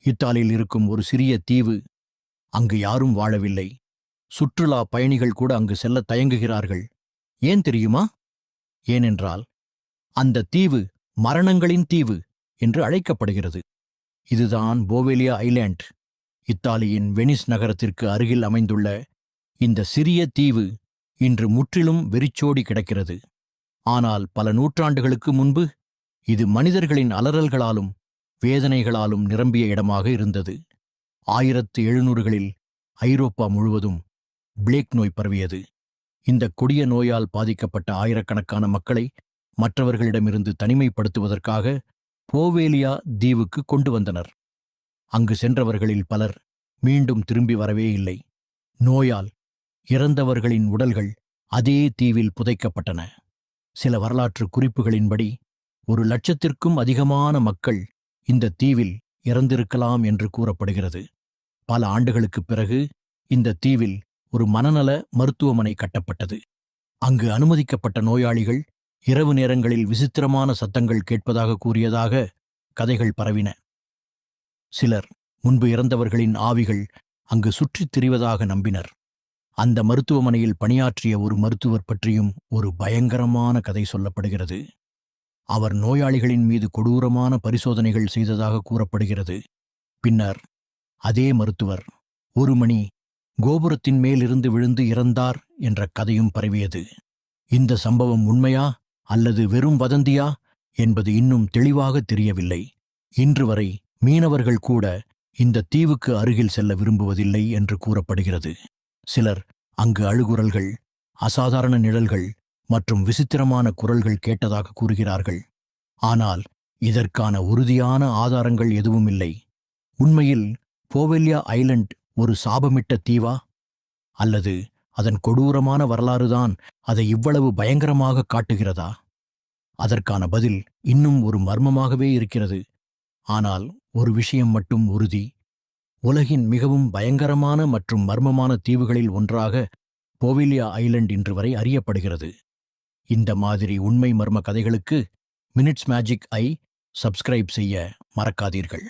இத்தாலியில் இருக்கும் ஒரு சிறிய தீவு. அங்கு யாரும் வாழவில்லை. சுற்றுலா பயணிகள் கூட அங்கு செல்ல தயங்குகிறார்கள். ஏன் தெரியுமா? ஏனென்றால் அந்த தீவு மரணங்களின் தீவு என்று அழைக்கப்படுகிறது. இதுதான் போவேலியா ஐலேண்ட். இத்தாலியின் வெனிஸ் நகரத்திற்கு அருகில் அமைந்துள்ள இந்த சிறிய தீவு இன்று முற்றிலும் வெறிச்சோடி கிடக்கிறது. ஆனால் பல நூற்றாண்டுகளுக்கு முன்பு இது மனிதர்களின் அலறல்களாலும் வேதனைகளாலும் நிரம்பிய இடமாக இருந்தது. 1700களில் ஐரோப்பா முழுவதும் பிளேக் நோய் பரவியது. இந்த கொடிய நோயால் பாதிக்கப்பட்ட ஆயிரக்கணக்கான மக்களை மற்றவர்களிடமிருந்து தனிமைப்படுத்துவதற்காக போவேலியா தீவுக்கு கொண்டு வந்தனர். அங்கு சென்றவர்களில் பலர் மீண்டும் திரும்பி வரவே இல்லை. நோயால் இறந்தவர்களின் உடல்கள் அதே தீவில் புதைக்கப்பட்டன. சில வரலாற்று குறிப்புகளின்படி 1,00,000க்கும் அதிகமான மக்கள் இந்த தீவில் இறந்திருக்கலாம் என்று கூறப்படுகிறது. பல ஆண்டுகளுக்குப் பிறகு இந்த தீவில் ஒரு மனநல மருத்துவமனை கட்டப்பட்டது. அங்கு அனுமதிக்கப்பட்ட நோயாளிகள் இரவு நேரங்களில் விசித்திரமான சத்தங்கள் கேட்பதாக கூறியதாக கதைகள் பரவின. சிலர் முன்பு இறந்தவர்களின் ஆவிகள் அங்கு சுற்றித் திரிவதாக நம்பினர். அந்த மருத்துவமனையில் பணியாற்றிய ஒரு மருத்துவர் பற்றியும் ஒரு பயங்கரமான கதை சொல்லப்படுகிறது. அவர் நோயாளிகளின் மீது கொடூரமான பரிசோதனைகள் செய்ததாக கூறப்படுகிறது. பின்னர் அதே மருத்துவர் 1 மணி கோபுரத்தின் மேலிருந்து விழுந்து இறந்தார் என்ற கதையும் பரவியது. இந்த சம்பவம் உண்மையா அல்லது வெறும் வதந்தியா என்பது இன்னும் தெளிவாக தெரியவில்லை. இன்று வரை மீனவர்கள் கூட இந்த தீவுக்கு அருகில் செல்ல விரும்புவதில்லை என்று கூறப்படுகிறது. சிலர் அங்கு அழுகுரல்கள், அசாதாரண நிழல்கள் மற்றும் விசித்திரமான குரல்கள் கேட்டதாக கூறுகிறார்கள். ஆனால் இதற்கான உறுதியான ஆதாரங்கள் எதுவும் இல்லை. உண்மையில் போவேலியா ஐலண்ட் ஒரு சாபமிட்ட தீவா? அல்லது அதன் கொடூரமான வரலாறுதான் அதை இவ்வளவு பயங்கரமாக காட்டுகிறதா? அதற்கான பதில் இன்னும் ஒரு மர்மமாகவே இருக்கிறது. ஆனால் ஒரு விஷயம் மட்டும் உறுதி. உலகின் மிகவும் பயங்கரமான மற்றும் மர்மமான தீவுகளில் ஒன்றாக போவேலியா ஐலண்ட் இன்று வரை அறியப்படுகிறது. இந்த மாதிரி உண்மை மர்ம கதைகளுக்கு மினிட்ஸ் மேஜிக் ஐ சப்ஸ்கிரைப் செய்ய மறக்காதீர்கள்.